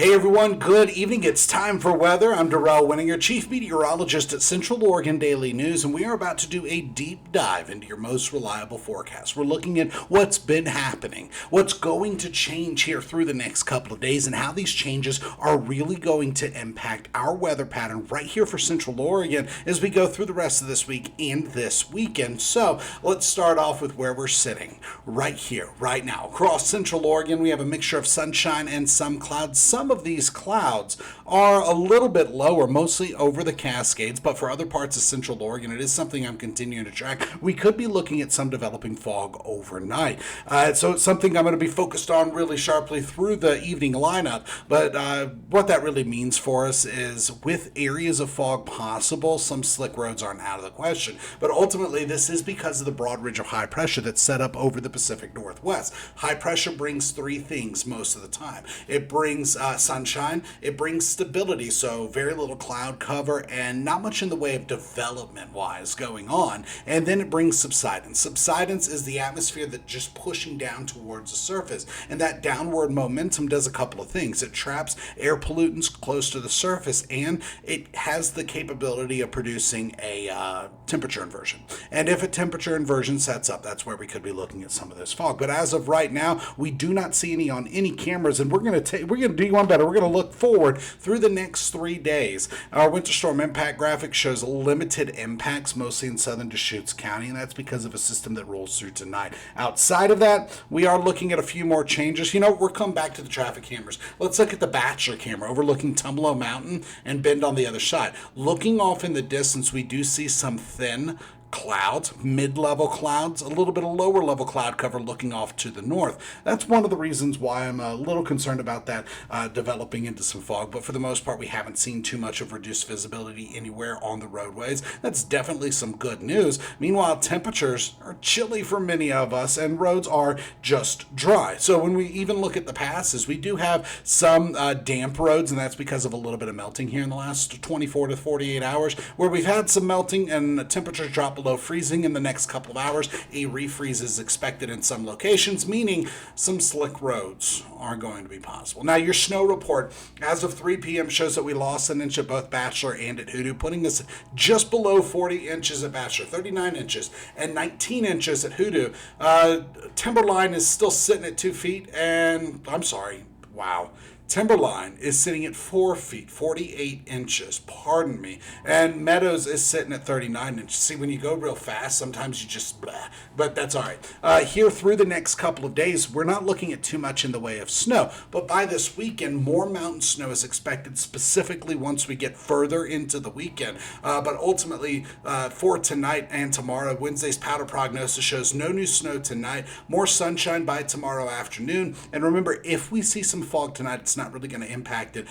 Hey everyone, good evening. It's time for weather. I'm Darrell Winninger, Chief Meteorologist at Central Oregon Daily News, and we are about to do a deep dive into your most reliable forecast. We're looking at what's been happening, what's going to change here through the next couple of days, and how these changes are really going to impact our weather pattern right here for Central Oregon as we go through the rest of this week and this weekend. So let's start off with where we're sitting right here, right now. Across Central Oregon, we have a mixture of sunshine and some clouds. Some of these clouds are a little bit lower, mostly over the Cascades, but for other parts of Central Oregon, it is something I'm continuing to track. We could be looking at some developing fog overnight. So it's something I'm going to be focused on really sharply through the evening lineup. But what that really means for us is with areas of fog possible, some slick roads aren't out of the question. But ultimately, this is because of the broad ridge of high pressure that's set up over the Pacific Northwest. High pressure brings three things most of the time. It brings sunshine, it brings stability, so very little cloud cover and not much in the way of development wise going on, and then it brings subsidence. Subsidence is the atmosphere that just pushing down towards the surface, and that downward momentum does a couple of things. It traps air pollutants close to the surface, and it has the capability of producing a temperature inversion. And if a temperature inversion sets up, that's where we could be looking at some of this fog. But as of right now, we do not see any on any cameras, and we're going to do one better. We're going to look forward through the next 3 days. Our winter storm impact graphic shows limited impacts, mostly in southern Deschutes County, and that's because of a system that rolls through tonight. Outside of that, we are looking at a few more changes. We're coming back to the traffic cameras. Let's look at the Bachelor camera overlooking Tumalo Mountain and Bend on the other side. Looking off in the distance, we do see some thin clouds, mid-level clouds, a little bit of lower level cloud cover looking off to the north. That's one of the reasons why I'm a little concerned about that developing into some fog, but for the most part we haven't seen too much of reduced visibility anywhere on the roadways. That's definitely some good news. Meanwhile, temperatures are chilly for many of us and roads are just dry. So when we even look at the passes, we do have some damp roads, and that's because of a little bit of melting here in the last 24 to 48 hours, where we've had some melting and temperatures drop below freezing in the next couple of hours. A refreeze is expected in some locations, meaning some slick roads are going to be possible. Now, your snow report as of 3 p.m. shows that we lost an inch at both Bachelor and at Hoodoo, putting us just below 40 inches at Bachelor, 39 inches, and 19 inches at Hoodoo. Timberline is still sitting at 2 feet, and Timberline is sitting at 4 feet, 48 inches, pardon me. And Meadows is sitting at 39 inches. See, when you go real fast, sometimes you just blah, but that's all right. Here through the next couple of days, we're not looking at too much in the way of snow, but by this weekend, more mountain snow is expected, specifically once we get further into the weekend. But ultimately, for tonight and tomorrow, Wednesday's powder prognosis shows no new snow tonight, more sunshine by tomorrow afternoon. And remember, if we see some fog tonight, it's not really going to impact it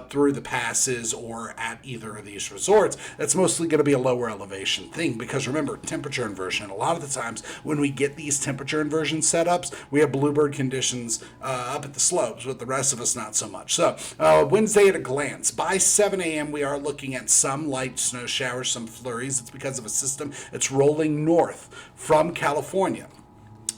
through the passes or at either of these resorts. That's mostly going to be a lower elevation thing, because remember, temperature inversion. A lot of the times when we get these temperature inversion setups, we have bluebird conditions up at the slopes, with the rest of us not so much. So Wednesday at a glance, by 7 a.m. we are looking at some light snow showers, some flurries. It's because of a system that's rolling north from California.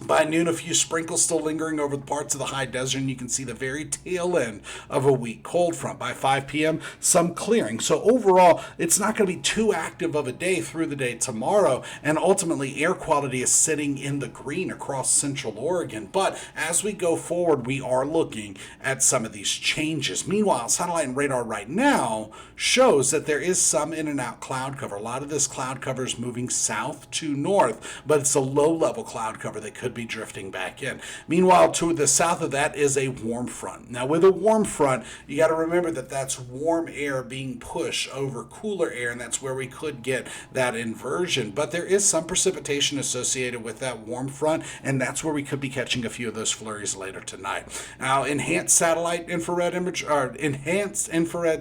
By noon, a few sprinkles still lingering over the parts of the high desert, and you can see the very tail end of a weak cold front. By 5 p.m., some clearing. So overall, it's not going to be too active of a day through the day tomorrow, and ultimately air quality is sitting in the green across Central Oregon. But as we go forward, we are looking at some of these changes. Meanwhile, satellite and radar right now shows that there is some in and out cloud cover. A lot of this cloud cover is moving south to north, but it's a low-level cloud cover that could be drifting back in. Meanwhile, to the south of that is a warm front. Now, with a warm front, you got to remember that that's warm air being pushed over cooler air, and that's where we could get that inversion. But there is some precipitation associated with that warm front, and that's where we could be catching a few of those flurries later tonight. Now, enhanced infrared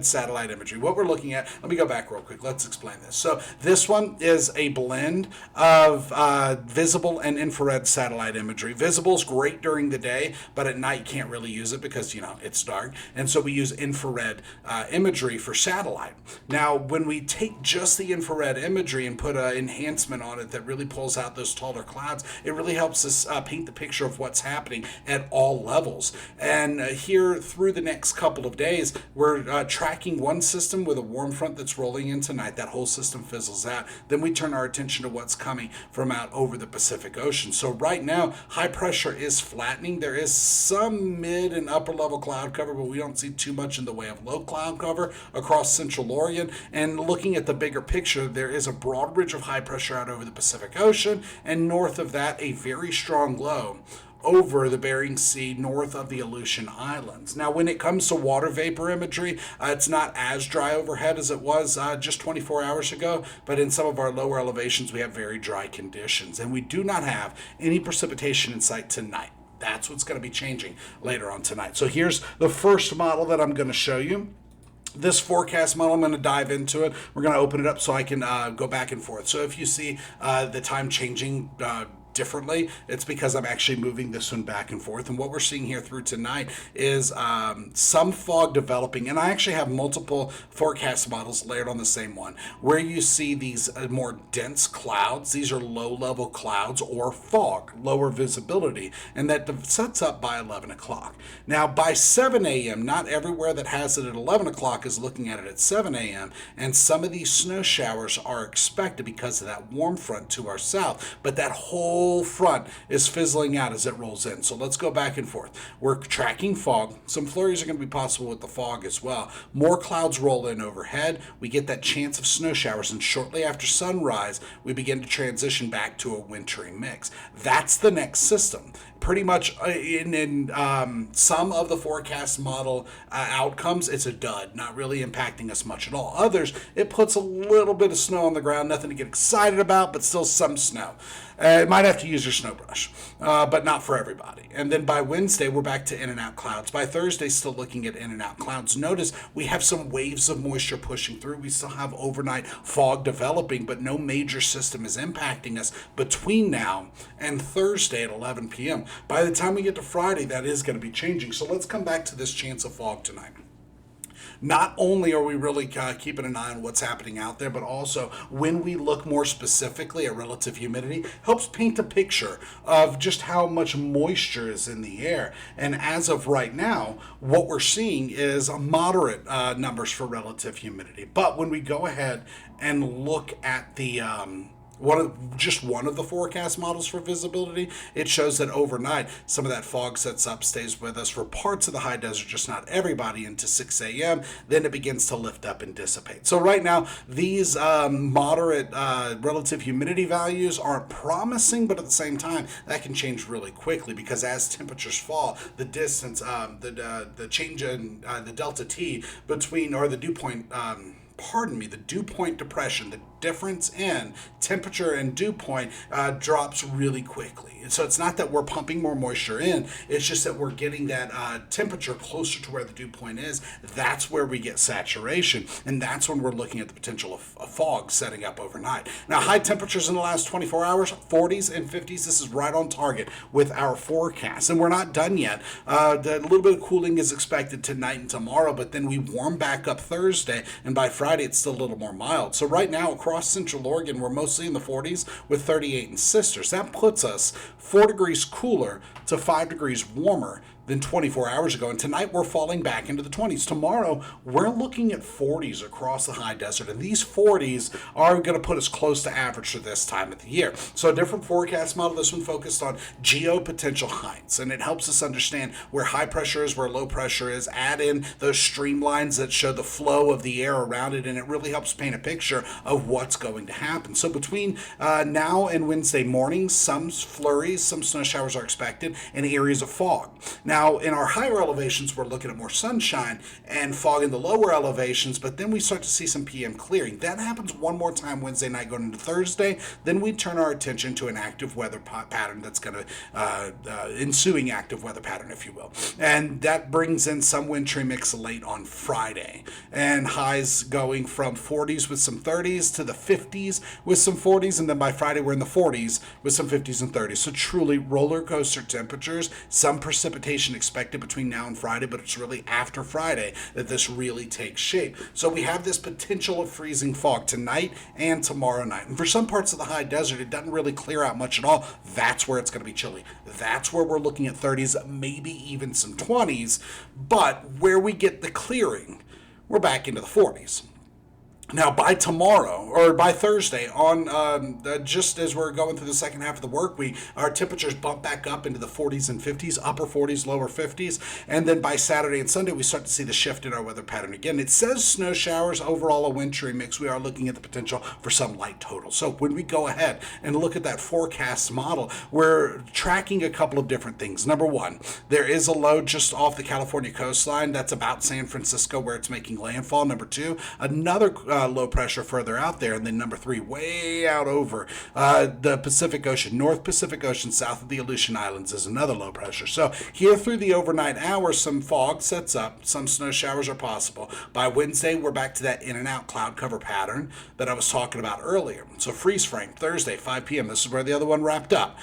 satellite imagery. What we're looking at, let me go back real quick. Let's explain this. So this one is a blend of visible and infrared satellite satellite imagery. Visible is great during the day, but at night you can't really use it because, it's dark. And so we use infrared imagery for satellite. Now, when we take just the infrared imagery and put an enhancement on it that really pulls out those taller clouds, it really helps us paint the picture of what's happening at all levels. And here through the next couple of days, we're tracking one system with a warm front that's rolling in tonight. That whole system fizzles out. Then we turn our attention to what's coming from out over the Pacific Ocean. So right now, high pressure is flattening. There is some mid and upper level cloud cover, but we don't see too much in the way of low cloud cover across central Oregon. And looking at the bigger picture, there is a broad ridge of high pressure out over the Pacific Ocean, and north of that, a very strong low over the Bering Sea north of the Aleutian Islands. Now, when it comes to water vapor imagery, it's not as dry overhead as it was just 24 hours ago, but in some of our lower elevations, we have very dry conditions, and we do not have any precipitation in sight tonight. That's what's going to be changing later on tonight. So here's the first model that I'm going to show you. This forecast model, I'm going to dive into it. We're going to open it up so I can go back and forth. So if you see the time changing differently, it's because I'm actually moving this one back and forth. And what we're seeing here through tonight is some fog developing. And I actually have multiple forecast models layered on the same one, where you see these more dense clouds. These are low-level clouds or fog, lower visibility, and that sets up by 11 o'clock. Now, by 7 a.m., not everywhere that has it at 11 o'clock is looking at it at 7 a.m., and some of these snow showers are expected because of that warm front to our south, but that whole front is fizzling out as it rolls in. So let's go back and forth. We're tracking fog. Some flurries are going to be possible with the fog as well. More clouds roll in overhead. We get that chance of snow showers, and shortly after sunrise, we begin to transition back to a wintry mix. That's the next system. Pretty much in some of the forecast model outcomes, it's a dud, not really impacting us much at all. Others, it puts a little bit of snow on the ground, nothing to get excited about, but still some snow. Might have to use your snow brush, but not for everybody. And then by Wednesday, we're back to in and out clouds. By Thursday, still looking at in and out clouds. Notice we have some waves of moisture pushing through. We still have overnight fog developing, but no major system is impacting us between now and Thursday at 11 p.m. By the time we get to Friday, that is going to be changing. So let's come back to this chance of fog tonight. Not only are we really keeping an eye on what's happening out there, but also when we look more specifically at relative humidity, helps paint a picture of just how much moisture is in the air. And as of right now, what we're seeing is moderate numbers for relative humidity. But when we go ahead and look at the one of the forecast models for visibility, it shows that overnight some of that fog sets up, stays with us for parts of the high desert, just not everybody, into 6 a.m. Then it begins to lift up and dissipate. So right now, these moderate relative humidity values aren't promising, but at the same time, that can change really quickly, because as temperatures fall, the distance, the change in the delta T between, or the dew point, the dew point depression, the difference in temperature and dew point drops really quickly. And so it's not that we're pumping more moisture in, it's just that we're getting that temperature closer to where the dew point is. That's where we get saturation, and that's when we're looking at the potential of fog setting up overnight. Now, high temperatures in the last 24 hours, 40s and 50s, this is right on target with our forecast. And we're not done yet. A little bit of cooling is expected tonight and tomorrow, but then we warm back up Thursday, and by Friday it's still a little more mild. So right now across Central Oregon, we're mostly in the 40s with 38 in Sisters. That puts us 4 degrees cooler to 5 degrees warmer than 24 hours ago. And tonight we're falling back into the 20s. Tomorrow we're looking at 40s across the high desert. And these 40s are going to put us close to average for this time of the year. So a different forecast model, this one focused on geopotential heights. And it helps us understand where high pressure is, where low pressure is, add in those streamlines that show the flow of the air around it. And it really helps paint a picture of what's going to happen. So between now and Wednesday morning, some flurries, some snow showers are expected, and areas of fog. Now, in our higher elevations, we're looking at more sunshine and fog in the lower elevations, but then we start to see some PM clearing. That happens one more time Wednesday night going into Thursday. Then we turn our attention to an active weather pattern that's going to, ensuing active weather pattern, if you will. And that brings in some wintry mix late on Friday. And highs going from 40s with some 30s to the 50s with some 40s. And then by Friday, we're in the 40s with some 50s and 30s. So truly roller coaster temperatures, some precipitation expected between now and Friday, but it's really after Friday that this really takes shape. So we have this potential of freezing fog tonight and tomorrow night. And for some parts of the high desert, it doesn't really clear out much at all. That's where it's going to be chilly. That's where we're looking at 30s, maybe even some 20s. But where we get the clearing, we're back into the 40s. Now, by tomorrow, or by Thursday, just as we're going through the second half of the work week, our temperatures bump back up into the 40s and 50s, upper 40s, lower 50s. And then by Saturday and Sunday, we start to see the shift in our weather pattern again. It says snow showers, overall a wintry mix. We are looking at the potential for some light total. So when we go ahead and look at that forecast model, we're tracking a couple of different things. Number one, there is a low just off the California coastline. That's about San Francisco where it's making landfall. Number two, another low pressure further out there, and then number three, way out over the Pacific Ocean, North Pacific Ocean, south of the Aleutian Islands, is another low pressure. So here through the overnight hours, some fog sets up, some snow showers are possible. By Wednesday, we're back to that in and out cloud cover pattern that I was talking about earlier. So freeze frame, Thursday, 5 p.m. This is where the other one wrapped up.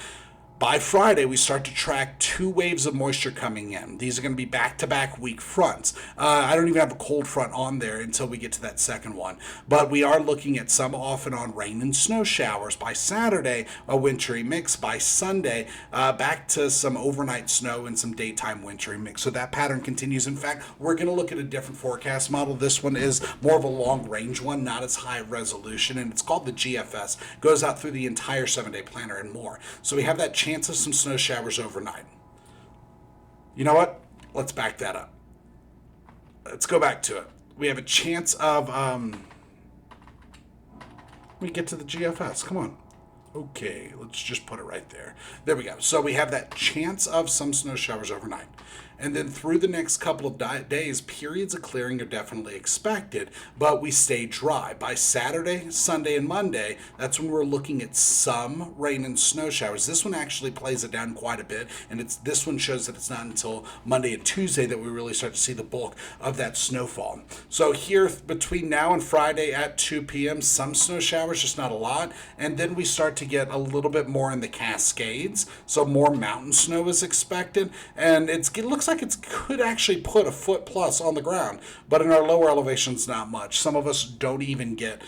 By Friday, we start to track two waves of moisture coming in. These are going to be back-to-back weak fronts. I don't even have a cold front on there until we get to that second one. But we are looking at some off and on rain and snow showers. By Saturday, a wintry mix. By Sunday, back to some overnight snow and some daytime wintry mix. So that pattern continues. In fact, we're going to look at a different forecast model. This one is more of a long-range one, not as high resolution, and it's called the GFS. Goes out through the entire 7-day planner and more. So we have that chance of some snow showers overnight. You know what? Let's back that up. Let's go back to it. We have a chance of, let me get to the GFS. Come on. Okay, let's just put it right there. There we go. So we have that chance of some snow showers overnight. And then through the next couple of days, periods of clearing are definitely expected, but we stay dry. By Saturday, Sunday, and Monday, that's when we're looking at some rain and snow showers. This one actually plays it down quite a bit, and this one shows that it's not until Monday and Tuesday that we really start to see the bulk of that snowfall. So here between now and Friday at 2 p.m., some snow showers, just not a lot, and then we start to get a little bit more in the Cascades, so more mountain snow is expected, and it looks like it could actually put a foot plus on the ground, but in our lower elevations, not much. Some of us don't even get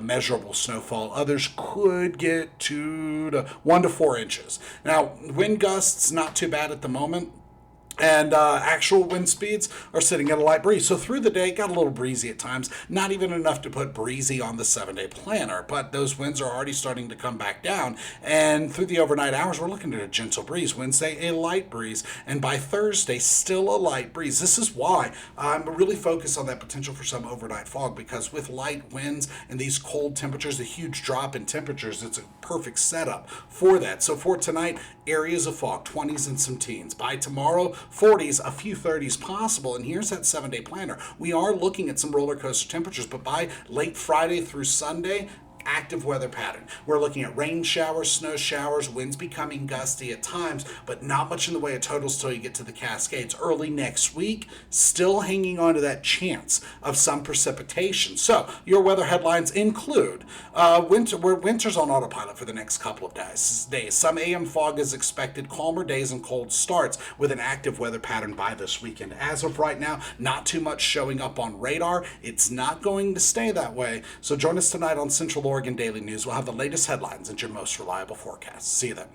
measurable snowfall. Others could get 1 to 4 inches. Now, wind gusts, not too bad at the moment. And actual wind speeds are sitting at a light breeze. So through the day, got a little breezy at times. Not even enough to put breezy on the 7-day planner. But those winds are already starting to come back down. And through the overnight hours, we're looking at a gentle breeze. Wednesday, a light breeze. And by Thursday, still a light breeze. This is why I'm really focused on that potential for some overnight fog. Because with light winds and these cold temperatures, the huge drop in temperatures, it's a perfect setup for that. So for tonight, areas of fog, 20s and some teens. By tomorrow, 40s, a few 30s possible, and here's that 7-day planner. We are looking at some roller coaster temperatures, but by late Friday through Sunday, active weather pattern. We're looking at rain showers, snow showers, winds becoming gusty at times, but not much in the way of totals till you get to the Cascades. Early next week, still hanging on to that chance of some precipitation. So your weather headlines include winter's on autopilot for the next couple of days. Some AM fog is expected, calmer days and cold starts with an active weather pattern by this weekend. As of right now, not too much showing up on radar. It's not going to stay that way. So join us tonight on Central Oregon Daily News. We'll have the latest headlines and your most reliable forecasts. See you then.